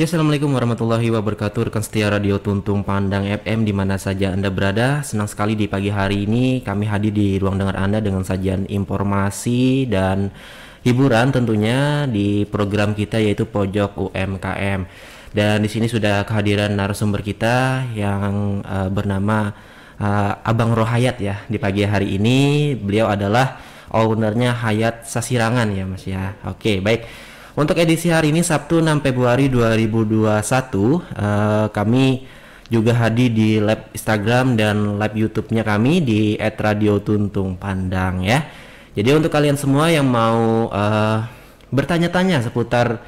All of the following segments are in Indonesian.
Ya, assalamualaikum warahmatullahi wabarakatuh. Rekan setia Radio Tuntung Pandang FM di mana saja Anda berada. Senang sekali di pagi hari ini kami hadir di ruang dengar Anda dengan sajian informasi dan hiburan tentunya di program kita yaitu Pojok UMKM. Dan di sini sudah kehadiran narasumber kita yang bernama Abang Rohayat ya di pagi hari ini. Beliau adalah ownernya Hayat Sasirangan ya Mas ya. Oke, baik. Untuk edisi hari ini Sabtu 6 Februari 2021 kami juga hadir di live Instagram dan live YouTube-nya kami di @radiotuntungpandang ya. Jadi untuk kalian semua yang mau bertanya-tanya seputar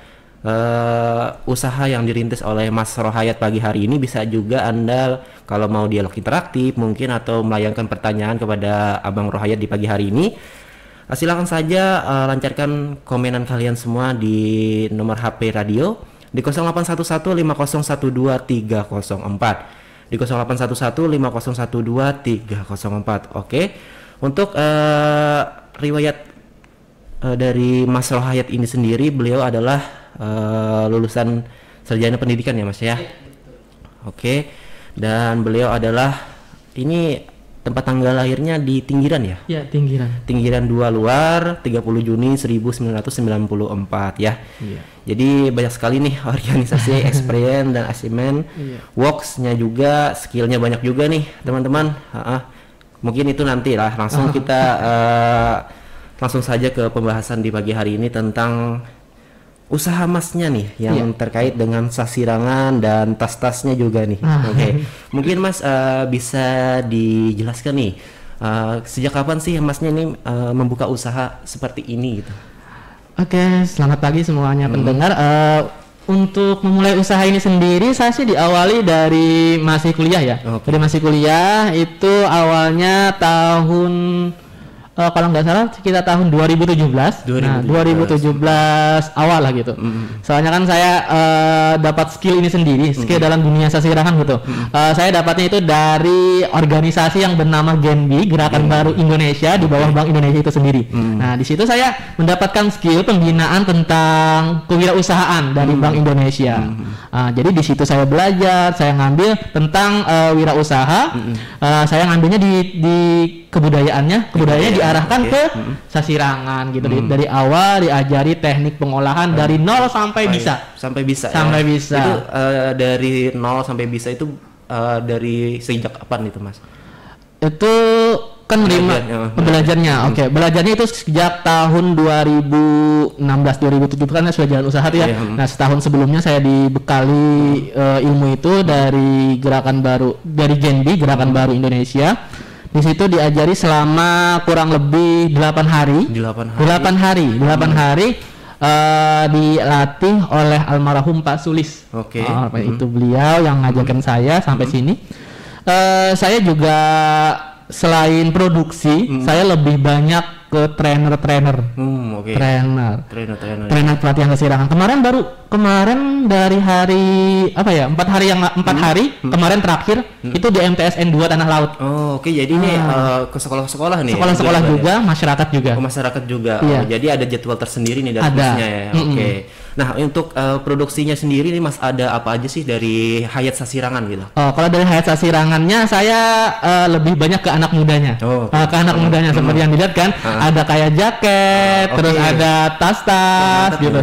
usaha yang dirintis oleh Mas Rohayat pagi hari ini, bisa juga Anda kalau mau dialog interaktif mungkin atau melayangkan pertanyaan kepada Abang Rohayat di pagi hari ini. Silakan saja lancarkan komenan kalian semua di nomor HP radio di 08115012 304 di 08115012 304. Oke. Untuk riwayat dari Mas Rohayat ini sendiri, beliau adalah lulusan sarjana pendidikan ya Mas ya. Oke. Dan beliau adalah ini tempat tanggal lahirnya di Tinggiran ya? Ya, Tinggiran 2 Luar, 30 Juni 1994 ya. Iya. Jadi banyak sekali nih organisasi, experience dan achievement. Iya. Works-nya juga, skill-nya banyak juga nih teman-teman. Mungkin itu nanti lah, langsung kita langsung saja ke pembahasan di pagi hari ini tentang usaha Masnya nih yang terkait dengan sasirangan dan tas-tasnya juga nih. Oke. Mungkin Mas bisa dijelaskan nih sejak kapan sih Masnya ini membuka usaha seperti ini gitu. Oke, selamat pagi semuanya pendengar. Untuk memulai usaha ini sendiri saya sih diawali dari masih kuliah ya. Dari masih kuliah itu awalnya tahun kalau nggak salah sekitar tahun 2017. Nah, 2017 awal lah gitu. Soalnya kan saya dapat skill ini sendiri, skill dalam dunia sasirangan gitu. Saya dapatnya itu dari organisasi yang bernama Genbi, Gerakan Baru Indonesia, di bawah Bank Indonesia itu sendiri. Nah, di situ saya mendapatkan skill pembinaan tentang kewirausahaan dari Bank Indonesia. Jadi di situ saya belajar, saya ngambil tentang wirausaha. Saya ngambilnya di kebudayaannya diarahkan ke sasirangan gitu. Dari awal diajari teknik pengolahan dari nol sampai bisa. Sampai bisa. Itu dari nol sampai bisa itu dari sejak kapan itu Mas? Itu kan belajarnya. Oke, belajarnya itu sejak tahun 2016 2017 kan sudah jalan usaha tuh ya. Nah, setahun sebelumnya saya dibekali ilmu itu dari gerakan baru, dari Genbi, Gerakan Baru Indonesia. Di situ diajari selama kurang lebih 8 hari. 8 hari dilatih oleh almarhum Pak Sulis. Oke. Itu beliau yang ngajarkan saya sampai sini. Saya juga selain produksi, saya lebih banyak ke trainer pelatihan sasirangan. Kemarin dari hari 4 hari kemarin terakhir itu di MTSN 2 Tanah Laut. Oke, jadi ini ke sekolah-sekolah nih. Sekolah-sekolah juga, masyarakat juga. Masyarakat juga. Iya. Jadi ada jadwal tersendiri nih dari Masnya ya. Oke. Nah, untuk produksinya sendiri nih Mas, ada apa aja sih dari Hayat Sasirangan gitu? Kalau dari Hayat Sasirangannya saya lebih banyak ke anak mudanya. Ke anak mudanya seperti yang dilihat kan, ada kayak jaket, terus ada tas-tas gitu.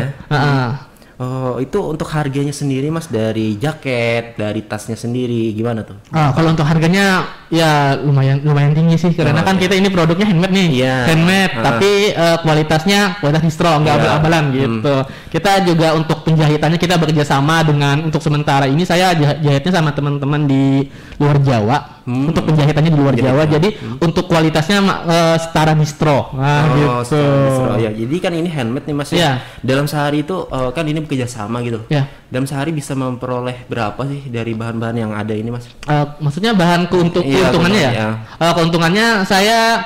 Itu untuk harganya sendiri Mas, dari jaket, dari tasnya sendiri gimana tuh? Kalau untuk harganya ya lumayan tinggi sih, karena kan kita ini produknya handmade nih. Handmade, tapi kualitas distro, nggak abal-abalan gitu. Kita juga untuk penjahitannya kita bekerja sama dengan, untuk sementara ini saya jahitnya sama teman-teman di luar Jawa. Untuk penjahitannya di luar Jawa, jadi untuk kualitasnya setara distro. Gitu. Distro. Ya, jadi kan ini handmade nih Mas ya. Dalam sehari itu kan ini bekerja sama gitu. Dalam sehari bisa memperoleh berapa sih dari bahan-bahan yang ada ini Mas? Maksudnya bahan keuntungannya ya? Keuntungannya saya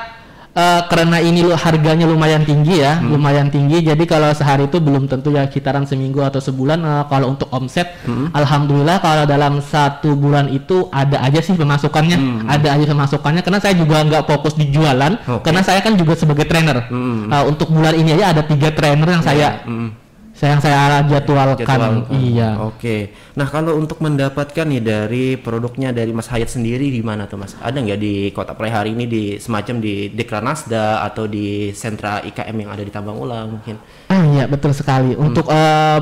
karena ini harganya lumayan tinggi ya, lumayan tinggi. Jadi kalau sehari itu belum tentu ya, kitaran seminggu atau sebulan. Kalau untuk omset, alhamdulillah kalau dalam 1 bulan itu ada aja sih pemasukannya, karena saya juga nggak fokus di jualan, karena saya kan juga sebagai trainer. Untuk bulan ini aja ada 3 trainer yang yang saya jadwalkan. Iya. Oke. Nah, kalau untuk mendapatkan nih dari produknya dari Mas Hayat sendiri di mana tuh Mas? Ada nggak di Kota Play hari ini di semacam di Dekranasda atau di sentra IKM yang ada di Tambang Ulang mungkin? Iya, betul sekali. Untuk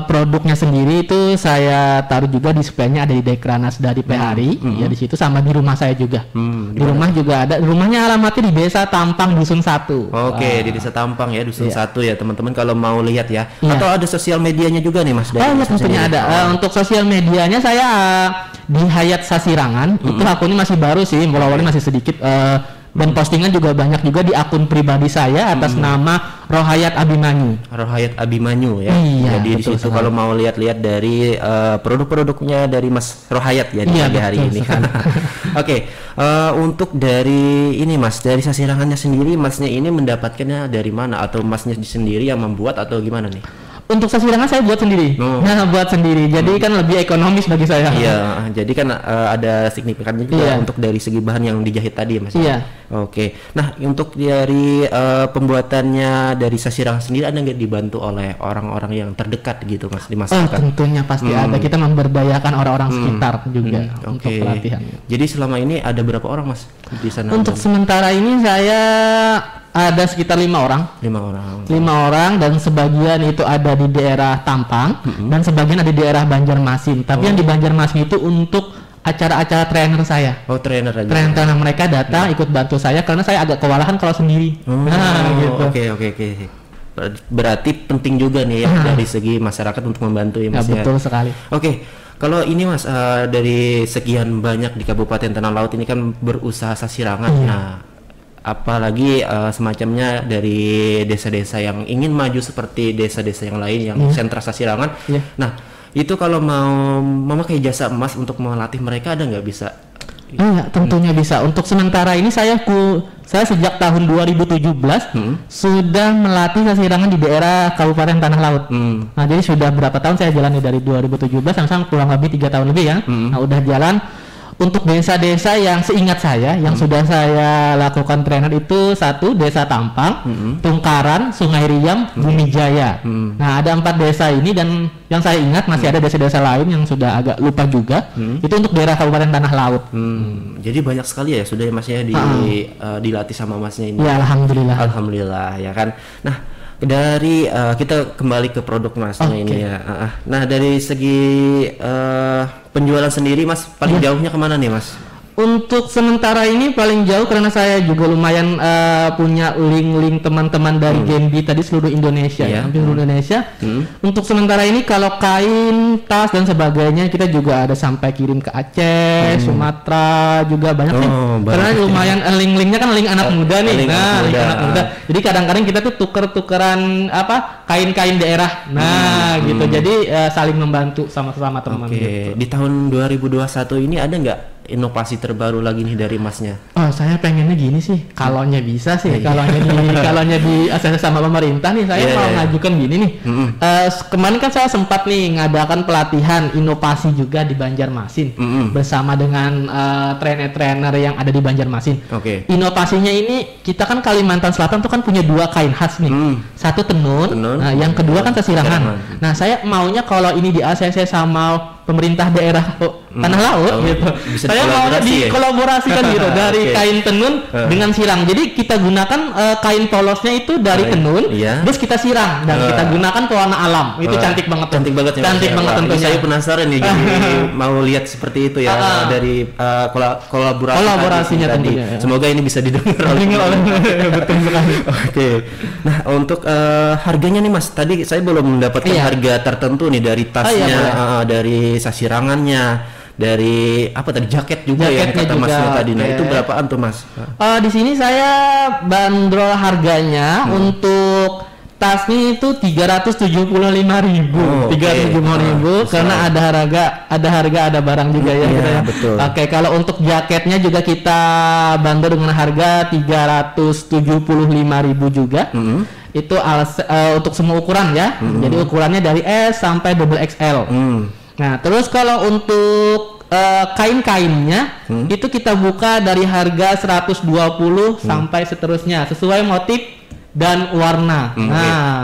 produknya sendiri itu saya taruh juga displaynya ada di Dekranasda di Pehari, ya di situ, sama di rumah saya juga. Di rumah juga ada. Rumahnya alamatnya di Desa Tampang Dusun 1. Oke, di Desa Tampang ya, Dusun 1 ya teman-teman kalau mau lihat ya. Atau ada sosial medianya juga nih Mas? Iya, tentunya ada. Untuk sosial medianya saya di Hayat Sasirangan, itu akunnya masih baru sih, awalnya masih sedikit. Dan postingan juga banyak juga di akun pribadi saya atas nama Rohayat Abimanyu. Rohayat Abimanyu ya. Iya, jadi di situ kalau mau lihat-lihat dari produk-produknya dari Mas Rohayat ya di pagi hari ini. Oke, untuk dari ini Mas, dari Sasirangannya sendiri, Masnya ini mendapatkannya dari mana, atau Masnya sendiri yang membuat atau gimana nih? Untuk Sasirangan saya buat sendiri. Nah, buat sendiri. Jadi kan lebih ekonomis bagi saya. Iya, jadi kan ada signifikannya juga untuk dari segi bahan yang dijahit tadi Mas. Iya. Oke. Nah, untuk dari pembuatannya dari Sasirangan sendiri ada nggak dibantu oleh orang-orang yang terdekat gitu Mas di masyarakat? Tentunya pasti ada. Kita memberdayakan orang-orang sekitar juga untuk pelatihan. Jadi selama ini ada berapa orang Mas di sana? Untuk sementara ini saya ada sekitar 5 orang. 5 orang dan sebagian itu ada di daerah Tampang dan sebagian ada di daerah Banjarmasin. Tapi yang di Banjarmasin itu untuk acara-acara trainer saya. Trainer aja. Trainer mereka datang ikut bantu saya karena saya agak kewalahan kalau sendiri. Gitu. Oke. Berarti penting juga nih ya dari segi masyarakat untuk membantu ya Mas. Betul sekali. Oke. Kalau ini Mas, dari sekian banyak di Kabupaten Tanah Laut ini kan berusaha Sasirangan. Nah, apalagi semacamnya dari desa-desa yang ingin maju seperti desa-desa yang lain yang sentra Sasirangan. Nah, itu kalau mau memakai jasa Mas untuk melatih mereka ada nggak bisa? Iya, tentunya bisa. Untuk sementara ini saya sejak tahun 2017 sudah melatih Sasirangan di daerah Kabupaten Tanah Laut. Nah, jadi sudah berapa tahun saya jalani dari 2017 sampai kurang lebih 3 tahun lebih ya. Nah, udah jalan. Untuk desa-desa yang seingat saya yang sudah saya lakukan trainer itu 1 Desa Tampang, Tungkaran, Sungai Riam, Bumi Jaya. Nah, ada 4 desa ini dan yang saya ingat masih ada desa-desa lain yang sudah agak lupa juga. Itu untuk daerah Kabupaten Tanah Laut. Jadi banyak sekali ya sudah Masnya dilatih sama Masnya ini. Ya, alhamdulillah. Alhamdulillah ya kan. Nah, dari kita kembali ke produk Masnya ini ya. Nah, dari segi penjualan sendiri Mas paling jauhnya kemana nih Mas? Untuk sementara ini paling jauh karena saya juga lumayan punya link-link teman-teman dari Genbi tadi seluruh Indonesia hampir seluruh Indonesia. Untuk sementara ini kalau kain, tas dan sebagainya kita juga ada sampai kirim ke Aceh, Sumatera juga banyak nih. Karena lumayan link-linknya kan link anak muda nih. Link anak muda. Jadi kadang-kadang kita tuh tuker-tukeran kain-kain daerah. Nah, gitu. Jadi saling membantu sama-sama teman gitu. Di tahun 2021 ini ada nggak inovasi terbaru lagi nih dari Masnya? Saya pengennya gini sih, kalaunya bisa sih, kalaunya di ACC sama pemerintah nih, saya mau ngajukan gini nih. Kemarin kan saya sempat nih ngadakan pelatihan inovasi juga di Banjarmasin bersama dengan trainer-trainer yang ada di Banjarmasin. Inovasinya ini kita kan Kalimantan Selatan tuh kan punya 2 kain khas nih, 1 tenun, yang kedua kan Sasirangan. Nah, saya maunya kalau ini di ACC sama pemerintah daerah Tanah Laut gitu. Saya mau dikolaborasikan gitu dari kain tenun dengan sirang. Jadi kita gunakan kain polosnya itu dari tenun, terus kita sirang dan kita gunakan pewarna alam. Itu cantik banget. Cantik banget tentunya. Saya penasaran nih jadi mau lihat seperti itu ya dari kolaborasinya tentunya. Semoga ini bisa didengar oleh betul sekali. Nah, untuk harganya nih Mas, tadi saya belum mendapatkan harga tertentu nih dari tasnya, dari Sasirangannya, dari tadi jaket juga ya kata Masnya tadi. Nah, itu berapaan tuh Mas? Di sini saya bandrol harganya untuk tasnya itu 375.000. 375.000 karena ada harga ada barang juga ya. Betul. Kalau untuk jaketnya juga kita bandrol dengan harga 375.000 juga. Itu untuk semua ukuran ya. Jadi ukurannya dari S sampai XXL. Nah, terus kalau untuk kain-kainnya itu kita buka dari harga 120 sampai seterusnya sesuai motif dan warna.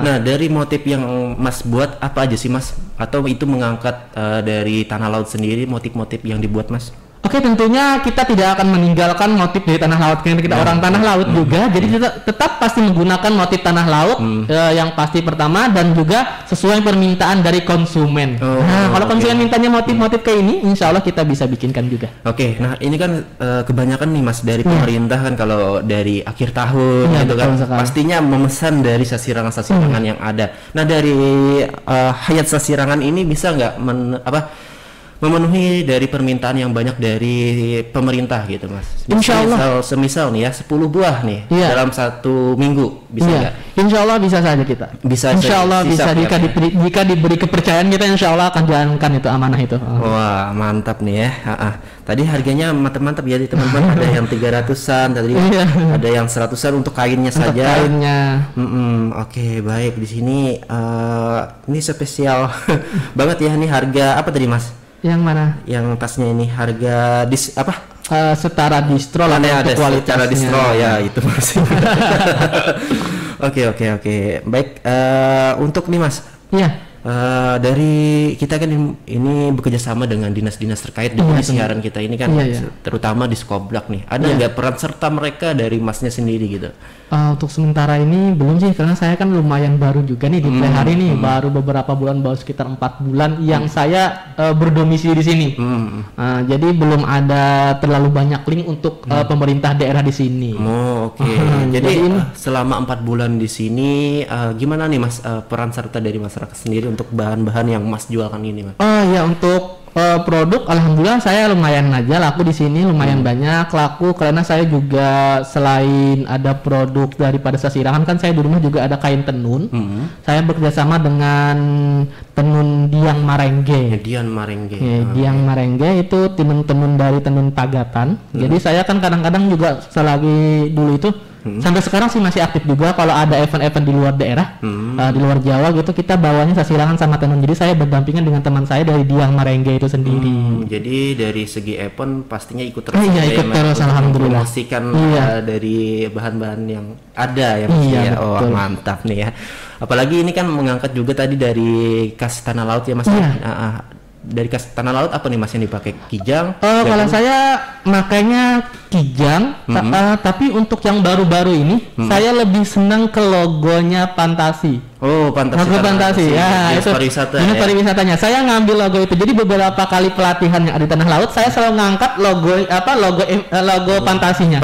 Nah, dari motif yang Mas buat apa aja sih Mas? Atau itu mengangkat dari tanah laut sendiri motif-motif yang dibuat Mas? Oke, tentunya kita tidak akan meninggalkan motif dari tanah laut karena kita orang tanah laut juga. Jadi kita tetap pasti menggunakan motif tanah laut yang pasti pertama dan juga sesuai permintaan dari konsumen. Kalau konsumen mintanya motif-motif kayak ini, insya Allah kita bisa bikinkan juga. Oke, nah ini kan kebanyakan nih Mas dari pemerintah kan kalau dari akhir tahun gitu kan pastinya memesan dari sasirangan-sasirangan yang ada. Nah dari Hayat Sasirangan ini bisa nggak memenuhi dari permintaan yang banyak dari pemerintah gitu Mas? Insya Allah. Semisal nih ya 10 buah nih dalam 1 minggu bisa nggak? Insya Allah bisa saja kita. Insya Allah bisa jika diberi kepercayaan kita, insya Allah akan jalankan itu amanah itu. Wah mantap nih ya. Tadi harganya mantap-mantap ya teman-teman. Ada yang 300-an, tadi ada yang 100-an untuk kainnya saja. Kainnya. Oke, baik. Di sini ini spesial banget ya. Ini harga apa tadi Mas? Yang mana? Yang tasnya ini harga setara distro lah ada kualitasnya. Setara distro ya itu maksudnya. Oke. Baik, untuk nih Mas. Iya. Dari kita kan ini bekerja sama dengan dinas-dinas terkait di siaran kita ini kan, terutama di Skoblak nih. Ada nggak peran serta mereka dari Masnya sendiri gitu? Untuk sementara ini belum sih, karena saya kan lumayan baru juga nih di Play hari nih, baru beberapa bulan, baru sekitar 4 bulan yang saya berdomisili di sini. Jadi belum ada terlalu banyak link untuk pemerintah daerah di sini. Oke. Jadi selama 4 bulan di sini gimana nih Mas peran serta dari masyarakat sendiri untuk bahan-bahan yang Mas jualkan ini Mas? Ya untuk produk alhamdulillah saya lumayan aja laku di sini, lumayan banyak laku karena saya juga selain ada produk daripada sasirangan kan saya di rumah juga ada kain tenun. Saya bekerjasama dengan tenun Diang Marengge. Diang Marengge. Diang Marengge itu tenun dari tenun Pagatan. Jadi saya kan kadang-kadang juga selagi dulu itu sampai sekarang sih masih aktif juga kalau ada event-event di luar daerah, di luar Jawa gitu, kita bawanya sasirangan sama tenun. Jadi saya berdampingan dengan teman saya dari Diang Marengge itu sendiri. Jadi dari segi event pastinya ikut terus. Ikut terus alhamdulillah. Mempromosikan dari bahan-bahan yang ada ya Mas ya. Mantap nih ya. Apalagi ini kan mengangkat juga tadi dari khas tanah laut ya Mas. Dari khas tanah laut apa nih Mas yang dipakai? Kijang? Kalau saya makanya kijang, tapi untuk yang baru-baru ini saya lebih senang ke logonya Fantasi. Fantasi. Logo Fantasi ya, itu ini pariwisatanya. Saya ngambil logo itu. Jadi beberapa kali pelatihan yang ada di tanah laut, saya selalu ngangkat logo Fantasinya.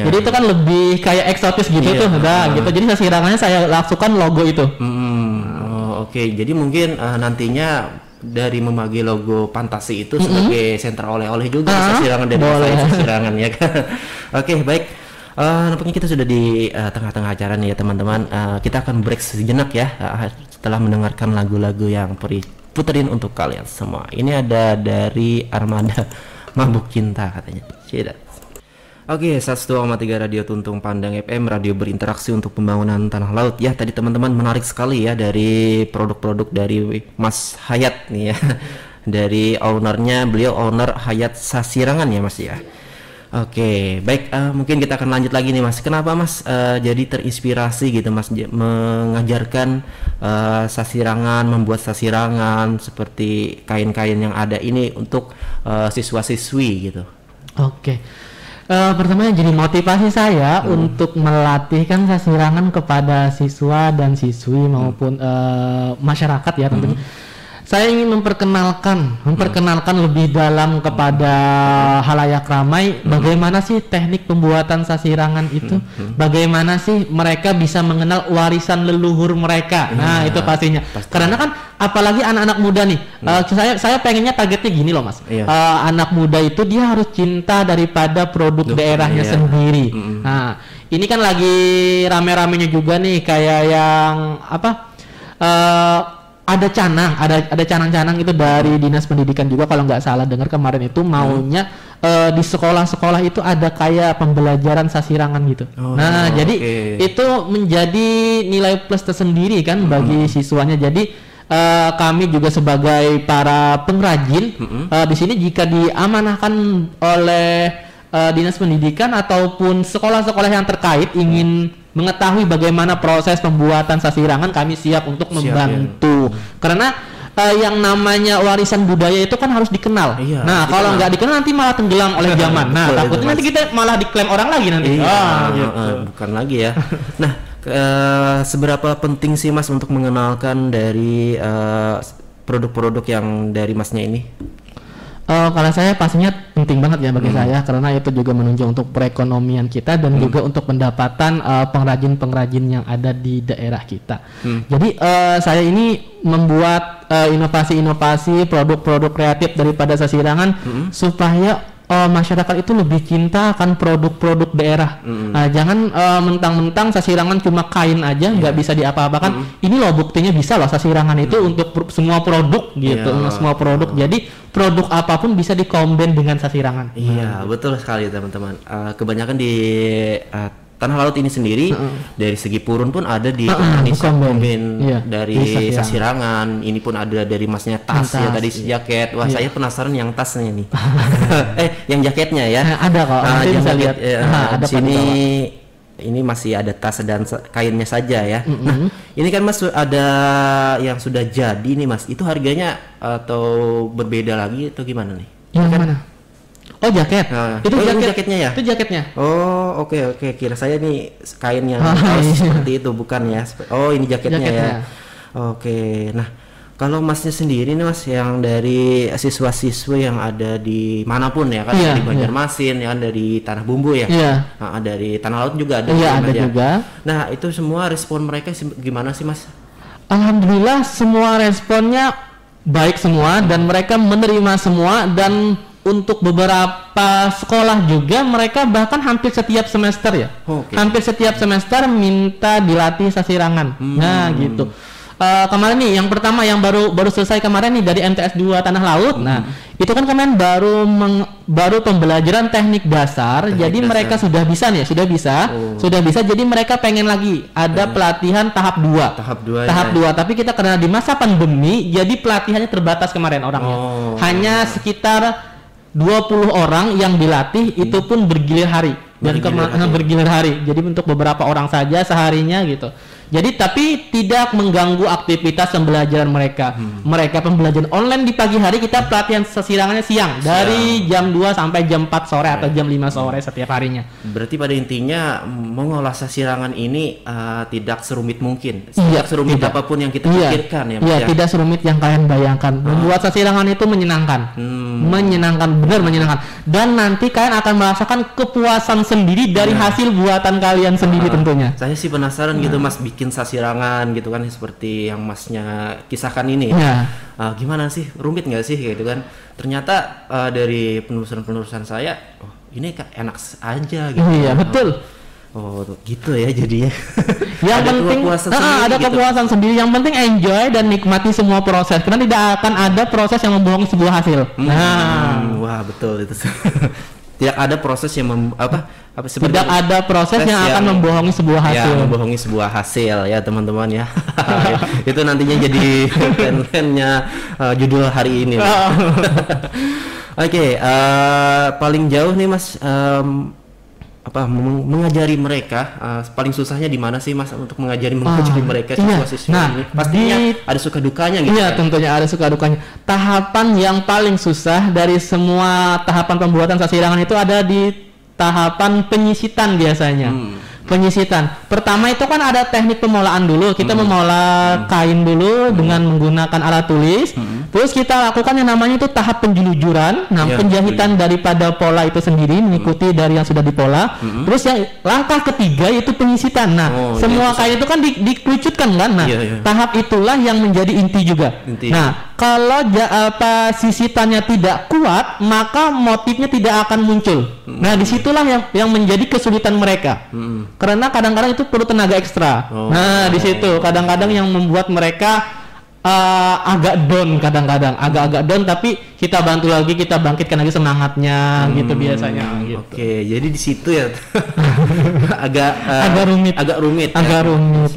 Jadi itu kan lebih kayak eksotis gitu tuh, gitu. Jadi sasirangannya saya langsungkan logo itu. Oke. Jadi mungkin nantinya dari memakai logo Fantasi itu sebagai sentra oleh-oleh juga sasirangan dari sasirangan ya kan. Oke, baik. Nampaknya kita sudah di tengah-tengah acara nih ya teman-teman. Kita akan break sejenak ya setelah mendengarkan lagu-lagu yang puterin untuk kalian semua. Ini ada dari Armada Mabuk Cinta katanya. Oke, 101,3 Radio Tuntung Pandang FM, radio berinteraksi untuk pembangunan tanah laut. Ya, tadi teman-teman menarik sekali ya dari produk-produk dari Mas Hayat nih ya. Dari ownernya, beliau owner Hayat Sasirangan ya Mas ya. Oke, baik, mungkin kita akan lanjut lagi nih Mas. Kenapa Mas jadi terinspirasi gitu Mas mengajarkan sasirangan, membuat sasirangan seperti kain-kain yang ada ini untuk siswa-siswi gitu? Oke. Pertama jadi motivasi saya untuk melatihkan sasirangan kepada siswa dan siswi maupun masyarakat ya tentunya. Saya ingin memperkenalkan lebih dalam kepada halayak ramai bagaimana sih teknik pembuatan sasirangan itu, bagaimana sih mereka bisa mengenal warisan leluhur mereka. Nah, itu pastinya. Karena kan apalagi anak-anak muda nih. Saya pengennya targetnya gini loh Mas. Anak muda itu dia harus cinta daripada produk daerahnya sendiri. Nah, ini kan lagi rame-ramenya juga nih kayak yang ada canang-canang itu dari dinas pendidikan juga kalau nggak salah dengar kemarin itu maunya di sekolah-sekolah itu ada kayak pembelajaran sasirangan gitu. Jadi itu menjadi nilai plus tersendiri kan bagi siswanya. Jadi kami juga sebagai para pengrajin di sini jika diamanahkan oleh dinas pendidikan ataupun sekolah-sekolah yang terkait ingin mengetahui bagaimana proses pembuatan sasirangan, kami siap untuk membantu. Karena yang namanya warisan budaya itu kan harus dikenal. Iya, nah, kalau nggak dikenal nanti malah tenggelam oleh zaman. Nah, takutnya nanti kita malah diklaim orang lagi nanti. Bukan lagi ya. Nah, seberapa penting sih Mas untuk mengenalkan dari produk-produk yang dari Masnya ini? Kalau saya pastinya penting banget ya bagi saya, karena itu juga menunjang untuk perekonomian kita dan juga untuk pendapatan pengrajin-pengrajin yang ada di daerah kita. Jadi saya ini membuat inovasi-inovasi produk-produk kreatif daripada sasirangan supaya masyarakat itu lebih cinta akan produk-produk daerah. Jangan mentang-mentang sasirangan cuma kain aja nggak bisa diapa-apakan. Ini loh buktinya bisa loh sasirangan itu untuk semua produk gitu, semua produk. Jadi produk apapun bisa dikombin dengan sasirangan. Iya, betul sekali teman-teman. Kebanyakan di Tanah Laut ini sendiri dari segi purun pun ada di kombin dari sasirangan. Ini pun ada dari Masnya tas ya tadi jaket. Wah, saya penasaran yang tasnya nih. Yang jaketnya ya. Ada kok. Nanti bisa lihat. Ada sini ini masih ada tas dan kainnya saja ya. Nah, ini kan Mas ada yang sudah jadi nih Mas. Itu harganya atau berbeda lagi atau gimana nih? Yang mana? Oh, jaket. Itu jaketnya ya? Itu jaketnya. Oh, oke. Kira saya nih kain yang seperti itu bukan ya? Oh, ini jaketnya ya. Oke. Nah, kalau Masnya sendiri nih Mas yang dari siswa-siswa yang ada di manapun ya kan, dari Banjarmasin ya kan, dari Tanah Bumbu ya. Nah, dari Tanah Laut juga ada. Iya, ada juga. Nah, itu semua respon mereka gimana sih Mas? Alhamdulillah semua responnya baik semua dan mereka menerima semua, dan untuk beberapa sekolah juga mereka bahkan hampir setiap semester ya. Hampir setiap semester minta dilatih sasirangan. Nah, gitu. Kemarin nih yang pertama yang baru selesai kemarin nih dari MTS 2 Tanah Laut. Nah, itu kan kemarin baru pembelajaran teknik dasar. Jadi mereka sudah bisa nih, sudah bisa. Jadi mereka pengen lagi ada pelatihan tahap 2. Tahap 2. Tapi kita karena di masa pandemi, jadi pelatihannya terbatas kemarin orangnya. Hanya sekitar 20 orang yang dilatih, itu pun bergilir hari. Bergilir hari. Jadi untuk beberapa orang saja seharinya gitu. Jadi tapi tidak mengganggu aktivitas pembelajaran mereka. Mereka pembelajaran online di pagi hari, kita pelatihan sasirangannya siang. Dari jam 2 sampai jam 4 sore atau jam 5 sore setiap harinya. Berarti pada intinya mengolah sasirangan ini tidak serumit mungkin. Tidak serumit apapun yang kita pikirkan ya. Iya, tidak serumit yang kalian bayangkan. Membuat sasirangan itu menyenangkan. Benar menyenangkan. Dan nanti kalian akan merasakan kepuasan sendiri dari hasil buatan kalian sendiri tentunya. Saya sih penasaran gitu Mas, bikin sasirangan gitu kan seperti yang Masnya kisahkan ini. Gimana sih, rumit nggak sih gitu kan? Ternyata dari penelusuran saya, ini enak aja gitu. Iya, betul. Oh, gitu ya jadinya. Yang penting ada kepuasan sendiri. Yang penting enjoy dan nikmati semua proses. Karena tidak akan ada proses yang membohongi sebuah hasil. Wah, betul itu. Tidak ada proses yang tidak ada proses yang akan membohongi sebuah hasil. Ya, membohongi sebuah hasil ya teman-teman ya. Itu nantinya jadi kontennya judul hari ini. Oke, paling jauh nih Mas mengajari mereka, paling susahnya di mana sih Mas untuk mengajari mereka siswa-siswa ini? Pastinya ada suka dukanya gitu. Iya, tentunya ada suka dukanya. Tahapan yang paling susah dari semua tahapan pembuatan sasirangan itu ada di tahapan penyisitan biasanya. Penyisitan. Pertama itu kan ada teknik pemolaan dulu. Kita memola kain dulu dengan menggunakan alat tulis. Terus kita lakukan yang namanya itu tahap penjelujuran. Nah, penjahitan daripada pola itu sendiri mengikuti dari yang sudah dipola. Terus yang langkah ketiga itu penyisitan. Nah, semua kain itu kan dikerucutkan kan. Nah, tahap itulah yang menjadi inti juga. Nah, kalau sisitannya tidak kuat, maka motifnya tidak akan muncul. Nah, disitulah yang menjadi kesulitan mereka. Karena kadang-kadang itu perlu tenaga ekstra. Nah, di situ kadang-kadang yang membuat mereka agak down, agak down, tapi kita bantu lagi, kita bangkitkan lagi semangatnya gitu biasanya. Gitu. Oke, jadi di situ ya agak rumit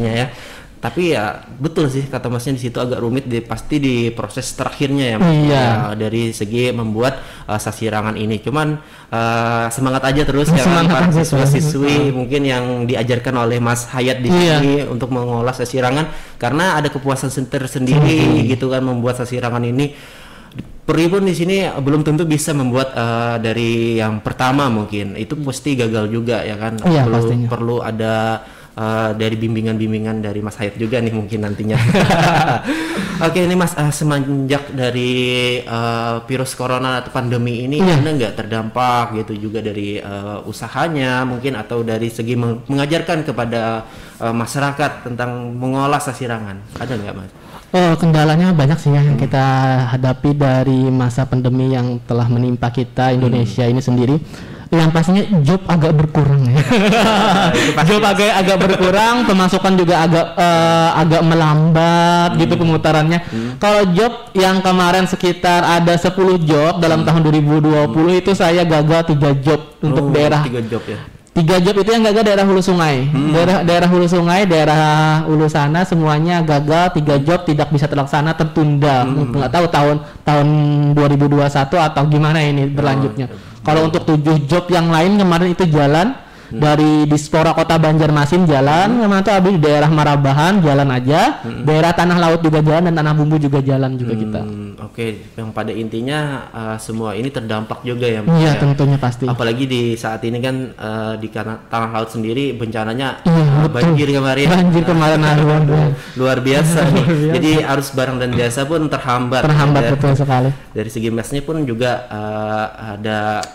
ya. Tapi ya betul sih kata Masnya di situ agak rumit pasti di proses terakhirnya ya Mas. Iya. Ya, dari segi membuat sasirangan ini. Cuman semangat aja terus ya para siswa-siswi mungkin yang diajarkan oleh Mas Hayat di sini untuk mengolah sasirangan karena ada kepuasan tersendiri gitu kan membuat sasirangan ini. Peribun di sini belum tentu bisa membuat dari yang pertama mungkin itu pasti gagal juga ya kan. Iya, perlu ada dari bimbingan dari Mas Hayat juga nih mungkin nantinya. Oke ini Mas, semenjak dari virus corona atau pandemi ini Anda nggak terdampak gitu juga dari usahanya mungkin atau dari segi mengajarkan kepada masyarakat tentang mengolah sasirangan, ada nggak Mas? Oh, kendalanya banyak sih ya yang kita hadapi dari masa pandemi yang telah menimpa kita Indonesia ini sendiri. Yang pastinya job agak berkurang ya. Job agak berkurang, pemasukan juga agak melambat gitu pemutarannya. Kalau job yang kemarin sekitar ada 10 job dalam tahun 2020 itu saya gagal 3 job untuk daerah. 3 job ya. 3 job itu yang gagal daerah Hulu Sungai. Daerah Hulu Sungai, daerah Hulu sana semuanya gagal, 3 job tidak bisa terlaksana, tertunda. Nggak tahu tahun 2021 atau gimana ini berlanjutnya. Kalau untuk 7 job yang lain kemarin itu jalan dari Dispora Kota Banjarmasin jalan, kemarin tuh di daerah Marabahan jalan aja, daerah Tanah Laut juga jalan dan Tanah Bumbu juga jalan juga kita. Oke, yang pada intinya semua ini terdampak juga ya. Iya, tentunya pasti. Apalagi di saat ini kan di Tanah Laut sendiri bencananya banjir kemarin. Banjir kemarin luar biasa nih. Jadi arus barang dan jasa pun terhambat. Betul sekali. Dari segi mesnya pun juga ada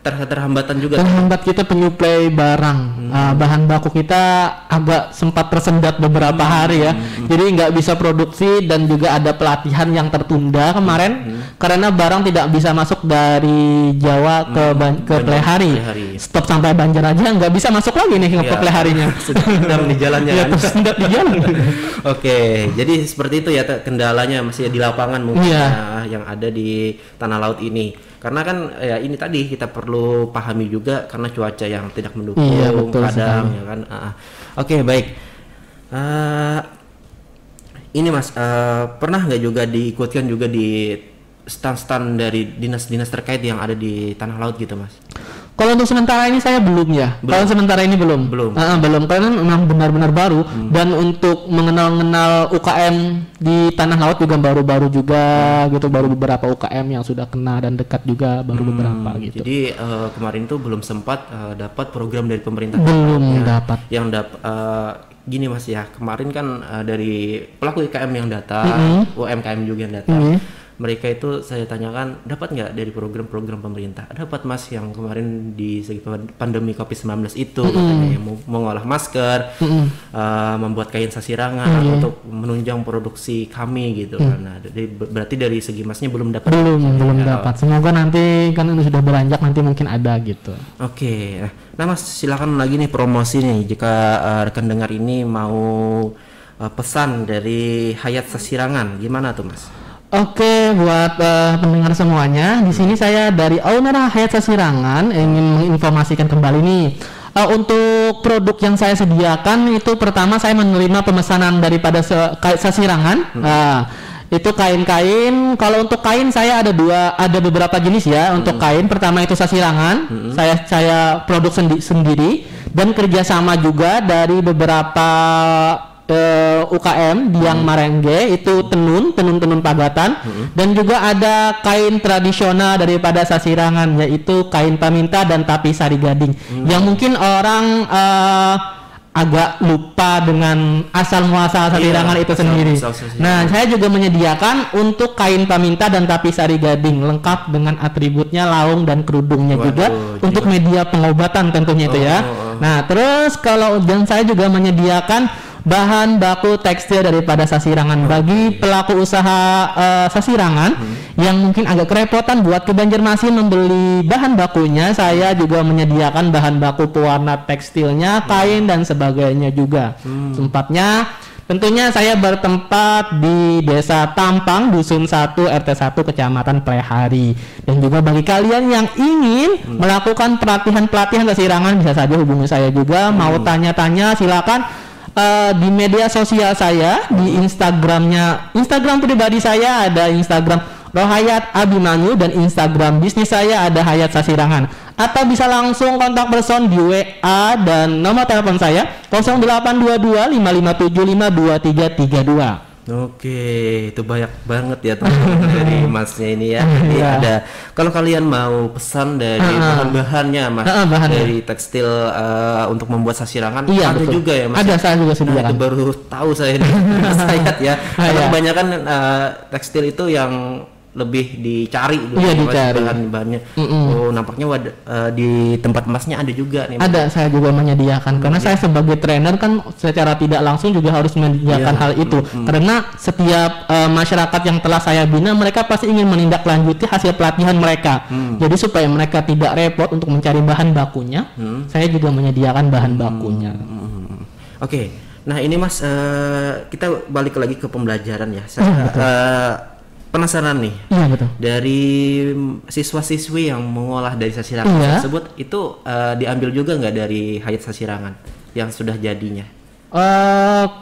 terhambatan juga. Terhambat kita penyuplai barang, bahan baku kita agak sempat tersendat beberapa hari ya. Jadi nggak bisa produksi dan juga ada pelatihan yang tertunda kemarin karena barang tidak bisa masuk dari Jawa ke Plehari. Stop sampai Banjar aja nggak bisa masuk lagi nih ke Pleharinya. Sedang di jalannya. Ya, sedang di jalan. Oke, jadi seperti itu ya kendalanya masih di lapangan mungkin yang ada di Tanah Laut ini. Karena kan ya ini tadi kita perlu pahami juga karena cuaca yang tidak mendukung kadang ya kan. Oke, baik. Ini Mas pernah nggak juga diikutkan juga di stand-stand dari dinas-dinas terkait yang ada di Tanah Laut gitu Mas? Kalau untuk sementara ini saya belum ya. Kalau sementara ini belum. Belum karena memang benar-benar baru dan untuk mengenal UKM di Tanah Laut juga baru-baru juga gitu, baru beberapa UKM yang sudah kenal dan dekat juga baru beberapa gitu. Jadi kemarin tuh belum sempat dapat program dari pemerintah. Belum dapat. Yang gini Mas ya, kemarin kan dari pelaku UKM yang datang, UMKM juga yang datang. Mereka itu saya tanyakan dapat nggak dari program-program pemerintah? Dapat Mas, yang kemarin di segi pandemi COVID-19 itu katanya mengolah masker, membuat kain sasirangan untuk menunjang produksi kami gitu. Karena berarti dari segi Masnya belum dapat. Belum dapat. Semoga nanti kan ini sudah beranjak nanti mungkin ada gitu. Oke. Nah Mas, silakan lagi nih promosi nih jika rekan dengar ini mau pesan dari Hayat Sasirangan, gimana tuh Mas? Oke, buat pendengar semuanya, di sini saya dari owner Hayat Sasirangan ingin menginformasikan kembali nih. Untuk produk yang saya sediakan itu pertama saya menerima pemesanan daripada sasirangan. Itu kain-kain. Kalau untuk kain saya ada beberapa jenis ya. Untuk kain pertama itu sasirangan. Saya produk sendiri dan kerjasama juga dari beberapa UKM di yang Marengge itu tenun pagatan dan juga ada kain tradisional daripada sasirangan yaitu kain paminta dan tapi sari gading yang mungkin orang agak lupa dengan asal muasal sasirangan itu sendiri. Nah, saya juga menyediakan untuk kain paminta dan tapi sari gading lengkap dengan atributnya, laung dan kerudungnya juga untuk media pengobatan tentunya itu ya. Nah, terus dan saya juga menyediakan bahan baku tekstil daripada sasirangan bagi pelaku usaha sasirangan yang mungkin agak kerepotan buat ke Banjarmasin membeli bahan bakunya. Saya juga menyediakan bahan baku pewarna tekstilnya, kain dan sebagainya juga. Tempatnya tentunya saya bertempat di Desa Tampang, Dusun 1, RT 1, Kecamatan Plehari. Dan juga bagi kalian yang ingin melakukan pelatihan sasirangan bisa saja hubungi saya juga. Mau tanya-tanya silakan. Di media sosial saya, di Instagram pribadi saya ada Instagram Rohayat Abimanyu dan Instagram bisnis saya ada Hayat Sasirangan. Atau bisa langsung kontak person di WA dan nomor telepon saya 0822 557 52332. Oke, itu banyak banget ya teman-teman dari Masnya ini ya. Ini ada, kalau kalian mau pesan dari bahan-bahannya Mas, dari tekstil untuk membuat sasirangan, ada betul. Juga ya Mas. Ada, saya juga sediakan. Itu baru tahu saya nih, Sayat ya. Karena kebanyakan tekstil itu yang lebih dicari bahan-bahannya. Oh, nampaknya di tempat Masnya ada juga nih. Ada, saya juga menyediakan karena saya sebagai trainer kan secara tidak langsung juga harus menyediakan hal itu. Karena setiap masyarakat yang telah saya bina, mereka pasti ingin menindaklanjuti hasil pelatihan mereka. Jadi supaya mereka tidak repot untuk mencari bahan bakunya, saya juga menyediakan bahan bakunya. Oke. Nah, ini Mas, kita balik lagi ke pembelajaran ya. Saya penasaran nih, betul. Dari siswa-siswi yang mengolah dari sasirangan tersebut itu diambil juga nggak dari Hayat Sasirangan yang sudah jadinya?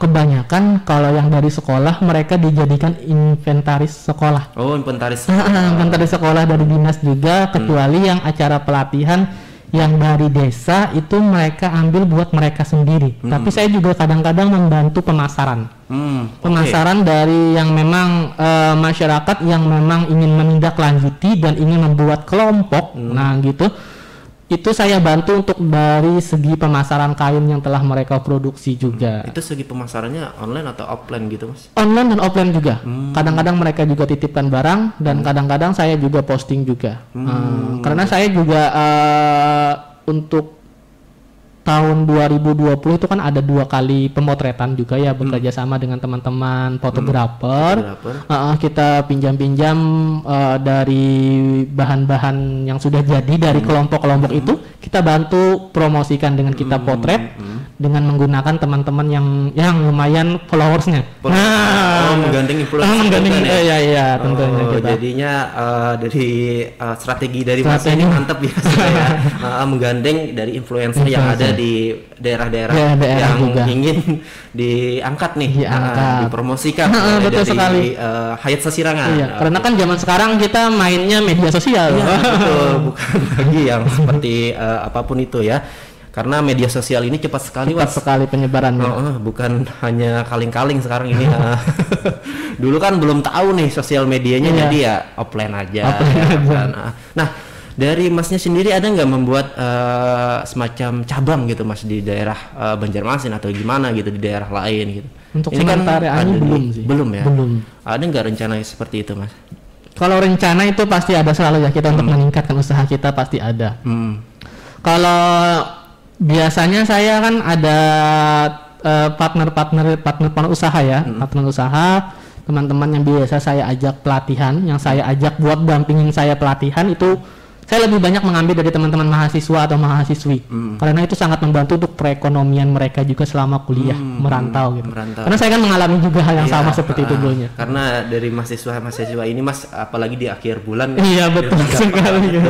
Kebanyakan kalau yang dari sekolah mereka dijadikan inventaris sekolah. Oh, inventaris sekolah. Inventaris sekolah dari dinas juga, kecuali yang acara pelatihan yang dari desa itu mereka ambil buat mereka sendiri. Tapi saya juga kadang-kadang membantu pemasaran. Pemasaran dari yang memang masyarakat yang memang ingin menindaklanjuti dan ingin membuat kelompok. Nah gitu. Itu saya bantu untuk dari segi pemasaran kain yang telah mereka produksi juga. Itu segi pemasarannya online atau offline gitu Mas? Online dan offline juga. Kadang-kadang mereka juga titipkan barang dan kadang-kadang saya juga posting juga. Karena saya juga untuk tahun 2020 itu kan ada 2 kali pemotretan juga ya, bekerja sama dengan teman-teman fotografer. Kita pinjam-pinjam dari bahan-bahan yang sudah jadi dari kelompok-kelompok itu, kita bantu promosikan dengan kita potret dengan menggunakan teman-teman yang lumayan followersnya. Menggandeng influencer. Iya, tentunya kita. Jadinya dari strategi dari Mas ini mantap ya, menggandeng dari influencer yang ada di daerah-daerah yang juga ingin diangkat nih, dipromosikan betul dari sekali. Hayat Sasirangan. Karena kan zaman sekarang kita mainnya media sosial. Betul, bukan lagi yang seperti apapun itu ya. Karena media sosial ini cepat sekali penyebarannya. Bukan hanya kaling-kaling sekarang ini. Dulu kan belum tahu nih sosial medianya, jadi ya offline aja. Nah, dari Masnya sendiri ada nggak membuat semacam cabang gitu Mas di daerah Banjarmasin atau gimana gitu di daerah lain gitu? Untuk sementara ini belum sih. Belum ya? Belum. Ada nggak rencana seperti itu Mas? Kalau rencana itu pasti ada selalu ya, kita untuk meningkatkan usaha kita pasti ada. Kalau biasanya saya kan ada partner usaha ya, partner usaha, teman-teman yang biasa saya ajak pelatihan, yang saya ajak buat dampingin saya pelatihan itu. Saya lebih banyak mengambil dari teman-teman mahasiswa atau mahasiswi, karena itu sangat membantu untuk perekonomian mereka juga selama kuliah merantau gitu. Karena saya kan mengalami juga hal yang sama seperti itu dulunya. Karena dari mahasiswa ini Mas, apalagi di akhir bulan. Iya betul sekali.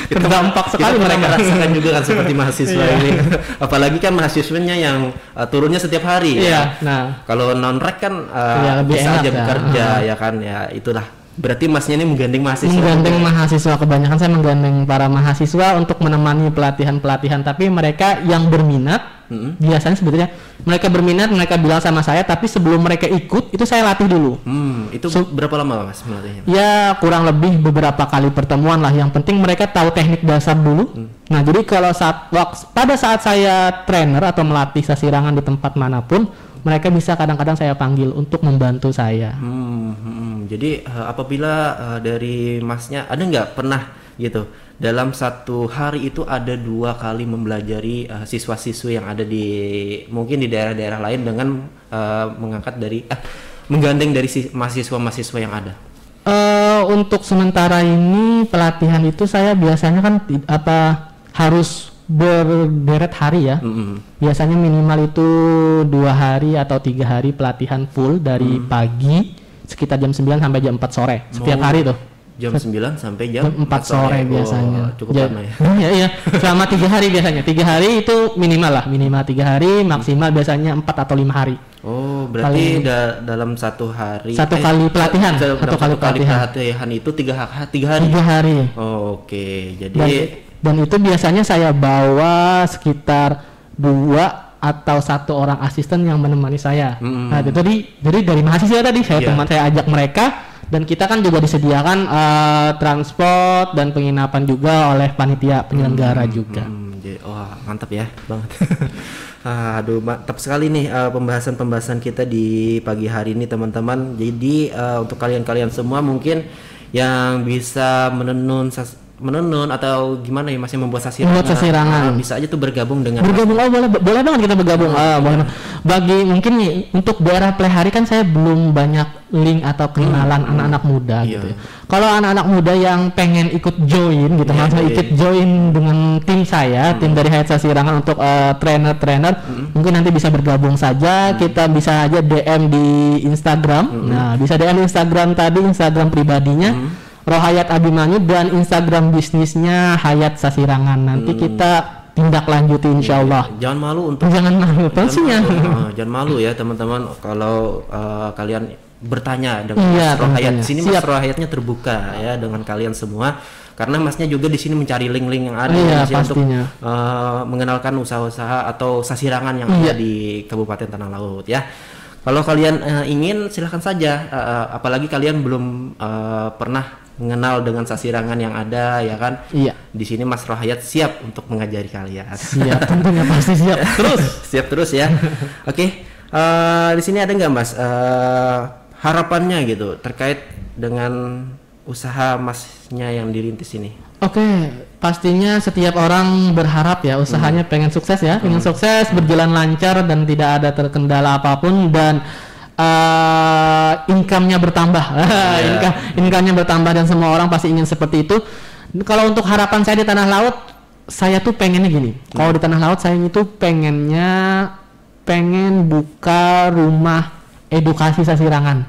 Terdampak sekali mereka merasakan juga kan seperti mahasiswa ini. Apalagi kan mahasiswanya yang turunnya setiap hari. Iya. Nah, kalau non-rek kan bisa aja bekerja ya kan, ya itulah. Berarti Masnya ini menggandeng mahasiswa? Menggandeng mahasiswa, kebanyakan saya menggandeng para mahasiswa untuk menemani pelatihan-pelatihan, tapi mereka yang berminat, biasanya sebetulnya mereka berminat, mereka bilang sama saya, tapi sebelum mereka ikut, itu saya latih dulu. Itu berapa lama Mas melatihnya? Ya kurang lebih beberapa kali pertemuan lah, yang penting mereka tahu teknik dasar dulu. Nah jadi kalau pada saat saya trainer atau melatih sasirangan di tempat manapun, mereka bisa kadang-kadang saya panggil untuk membantu saya. Jadi apabila dari Masnya ada nggak pernah gitu dalam satu hari itu ada 2 kali mempelajari siswa-siswi yang ada di mungkin di daerah-daerah lain dengan mengangkat dari menggandeng dari mahasiswa-mahasiswa yang ada? Untuk sementara ini pelatihan itu saya biasanya kan harus berderet hari ya. Biasanya minimal itu 2 hari atau 3 hari pelatihan full dari pagi sekitar jam 9 sampai jam 4 sore setiap hari tuh. Jam 9 sampai jam 4 sore biasanya. Cukup lama ya. Iya, iya. Selama 3 hari biasanya. 3 hari itu minimal lah, minimal 3 hari, maksimal biasanya 4 atau 5 hari. Oh, berarti dalam satu hari satu kali pelatihan, satu kali pelatihan itu 3 hari. 3 hari. Oh, oke. Jadi dan itu biasanya saya bawa sekitar 2 atau 1 orang asisten yang menemani saya. Nah, jadi dari mahasiswa tadi saya ajak mereka. Dan kita kan juga disediakan transport dan penginapan juga oleh panitia penyelenggara juga. Wah, mantap ya banget. Aduh, mantap sekali nih pembahasan kita di pagi hari ini teman-teman. Jadi untuk kalian-kalian semua mungkin yang bisa menenun atau gimana ya, masih membuat sasirangan, bisa aja tuh bergabung boleh banget kita bergabung. Bagi mungkin nih untuk daerah Plehari kan saya belum banyak link atau kenalan anak-anak muda gitu ya. Kalau anak-anak muda yang pengen ikut join gitu, ikut join dengan tim saya, tim dari Hayat Sasirangan untuk trainer-trainer, mungkin nanti bisa bergabung saja. Kita bisa aja DM di Instagram. Nah, bisa DM di Instagram tadi, Instagram pribadinya Rohayat Abimanyu, dan Instagram bisnisnya Hayat Sasirangan. Nanti kita tindak lanjuti insyaallah. Jangan malu pastinya. Jangan malu ya teman-teman kalau kalian bertanya dengan Mas Rohayat. Di sini Mas Rohayatnya terbuka ya dengan kalian semua. Karena Masnya juga di sini mencari link-link yang ada untuk mengenalkan usaha-usaha atau sasirangan yang ada di Kabupaten Tanah Laut ya. Kalau kalian ingin silahkan saja, apalagi kalian belum pernah mengenal dengan sasirangan yang ada ya kan. Di sini Mas Rohayat siap untuk mengajari kalian. Siap, tentunya pasti siap terus. Siap terus ya. Oke, di sini ada nggak Mas harapannya gitu terkait dengan usaha Masnya yang dirintis ini? Oke, pastinya setiap orang berharap ya usahanya pengen sukses ya, pengen sukses, berjalan lancar dan tidak ada terkendala apapun, dan income-nya bertambah. Income-nya bertambah dan semua orang pasti ingin seperti itu. Kalau untuk harapan saya di Tanah Laut, saya tuh pengennya gini. Kalau di Tanah Laut saya itu pengen buka rumah edukasi sasirangan.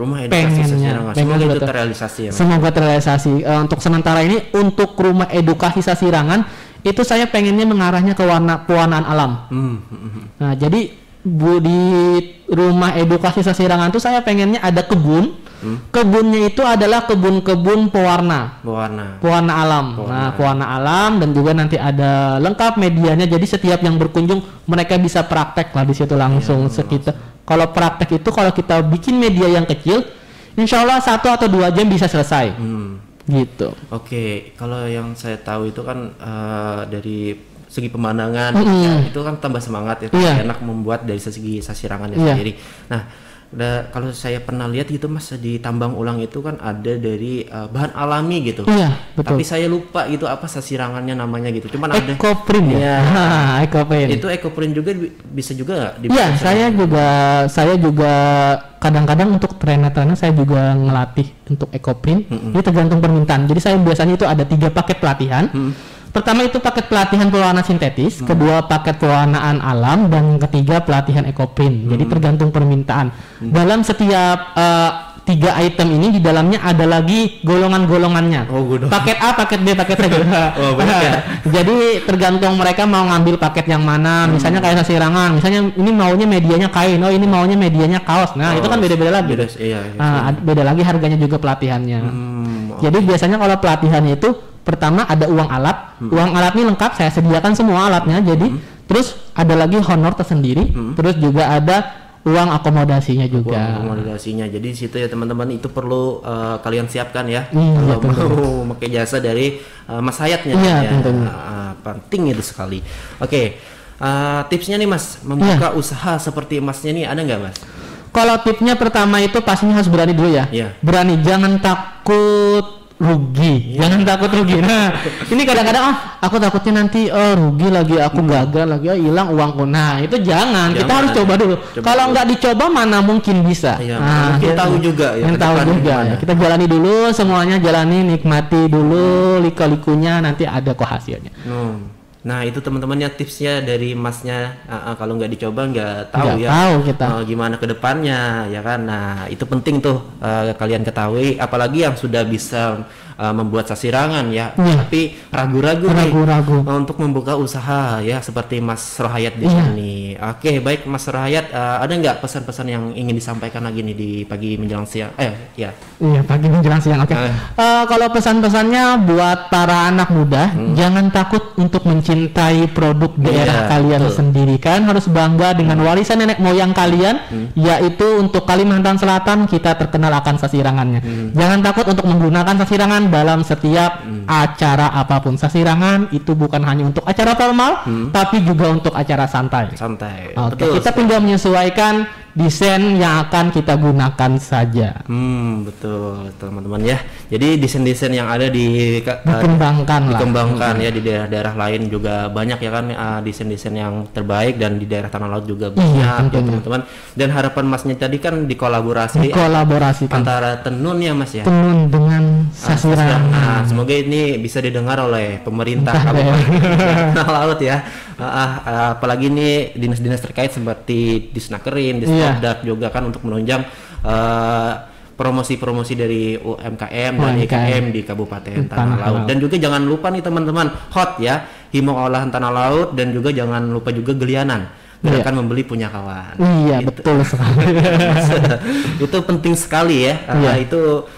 Semoga itu terrealisasi ya. Semoga terrealisasi. Untuk sementara ini untuk rumah edukasi sasirangan itu saya pengennya mengarahnya ke pewarnaan alam. Nah, jadi di rumah edukasi sasirangan itu saya pengennya ada kebun. Kebunnya itu adalah kebun-kebun pewarna alam. Pewarna alam, dan juga nanti ada lengkap medianya. Jadi setiap yang berkunjung mereka bisa praktek lah di situ langsung. Kalau praktek itu kalau kita bikin media yang kecil, insya Allah 1 atau 2 jam bisa selesai. Gitu. Oke, kalau yang saya tahu itu kan dari segi pemandangan itu kan tambah semangat ya, enak membuat dari segi sasirangannya sendiri. Nah, kalau saya pernah lihat gitu Mas, di tambang ulang itu kan ada dari bahan alami gitu. Betul. Tapi saya lupa gitu apa sasirangannya namanya gitu. Cuman ada Ecoprint ya. Ecoprint. Itu Ecoprint juga bisa juga nggak? Iya, saya juga kadang-kadang untuk trainer-trainer saya juga ngelatih untuk Ecoprint. Ini tergantung permintaan. Jadi saya biasanya itu ada 3 paket pelatihan. Pertama itu paket pelatihan pewarna sintetis, kedua paket pewarnaan alam, dan ketiga pelatihan Ecoprint. Jadi tergantung permintaan. Dalam setiap 3 item ini di dalamnya ada lagi golongan-golongannya. Paket A, paket B, paket C. Jadi tergantung mereka mau ngambil paket yang mana. Misalnya kayak sasirangan, misalnya ini maunya medianya kain, ini maunya medianya kaos. Nah, itu kan beda-beda lagi. Beda lagi harganya juga pelatihannya. Jadi biasanya kalau pelatihannya itu pertama ada uang alat. Uang alat ini lengkap, saya sediakan semua alatnya. Jadi terus ada lagi honor tersendiri. Terus juga ada uang akomodasinya juga. Jadi di situ ya teman-teman, itu perlu kalian siapkan ya. Kalau mau pakai jasa dari Mas Hayatnya. Penting itu sekali. Oke, tipsnya nih Mas, membuka usaha seperti Masnya nih ada nggak Mas? Kalau tipsnya pertama itu pastinya harus berani dulu ya. Berani, jangan takut rugi. Jangan takut rugi. Nah, ini kadang-kadang aku takutnya nanti rugi lagi, aku gagal lagi, hilang uangku. Nah, itu jangan. Kita harus coba dulu. Kalau nggak dicoba mana mungkin bisa. Kita tahu juga ya. Kita jalani dulu semuanya, nikmati dulu liku-likunya, nanti ada kok hasilnya. Nah, itu teman-temannya tipsnya dari Masnya. Kalau nggak dicoba nggak tahu kita gimana ke depannya ya kan. Nah, itu penting tuh kalian ketahui, apalagi yang sudah bisa membuat sasirangan ya, tapi ragu-ragu untuk membuka usaha ya, seperti Mas Rohayat di sini. Oke, baik Mas Rohayat, ada nggak pesan-pesan yang ingin disampaikan lagi nih di pagi menjelang siang? Iya, pagi menjelang siang. Oke. Kalau pesan-pesannya buat para anak muda, jangan takut untuk mencintai produk daerah kalian sendiri, kan harus bangga dengan warisan nenek moyang kalian, yaitu untuk Kalimantan Selatan kita terkenal akan sasirangannya. Jangan takut untuk menggunakan sasirangan dalam setiap acara apapun. Sasirangan itu bukan hanya untuk acara formal, tapi juga untuk acara santai. Oke, kita tinggal menyesuaikan desain yang akan kita gunakan saja. Betul teman-teman ya. Jadi desain-desain yang ada dikembangkan ya di daerah-daerah lain juga banyak ya kan, desain-desain yang terbaik, dan di daerah Tanah Laut juga banyak ya teman-teman. Dan harapan Masnya tadi kan dikolaborasikan antara tenun ya Mas ya. Tenun dengan sasirangan. Semoga ini bisa didengar oleh pemerintah Kabupaten Tanah Laut ya. Apalagi ini dinas-dinas terkait seperti Disnakerin, Disnadap juga kan, untuk menunjang promosi-promosi dari UMKM dan IKM di Kabupaten Tanah Laut. Dan juga jangan lupa nih teman-teman, hot ya, Himong Olahan Tanah Laut, dan juga jangan lupa juga Gelianan, gerakan membeli punya kawan. Betul sekali. Itu penting sekali ya. Itu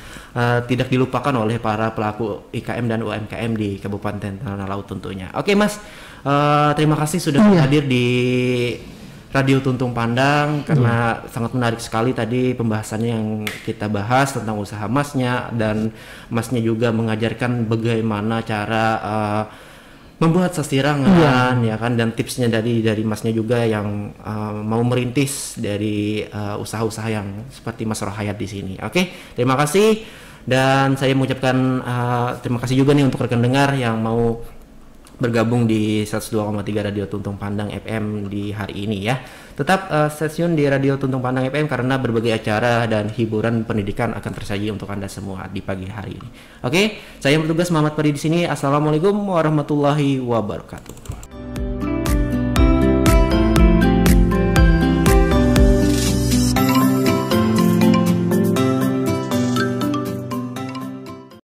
tidak dilupakan oleh para pelaku IKM dan UMKM di Kabupaten Tanah Laut tentunya. Oke Mas, terima kasih sudah hadir di Radio Tuntung Pandang, karena sangat menarik sekali tadi pembahasannya yang kita bahas tentang usaha Masnya, dan Masnya juga mengajarkan bagaimana cara membuat sasirangan ya kan, dan tipsnya dari Masnya juga yang mau merintis dari usaha-usaha yang seperti Mas Rohayat di sini. Oke, terima kasih, dan saya mengucapkan terima kasih juga nih untuk rekan dengar yang mau bergabung di 102,3 Radio Tuntung Pandang FM di hari ini ya. Tetap stasiun di Radio Tuntung Pandang FM, karena berbagai acara dan hiburan pendidikan akan tersaji untuk Anda semua di pagi hari ini. Oke, saya yang bertugas Muhammad Pari di sini. Assalamualaikum warahmatullahi wabarakatuh.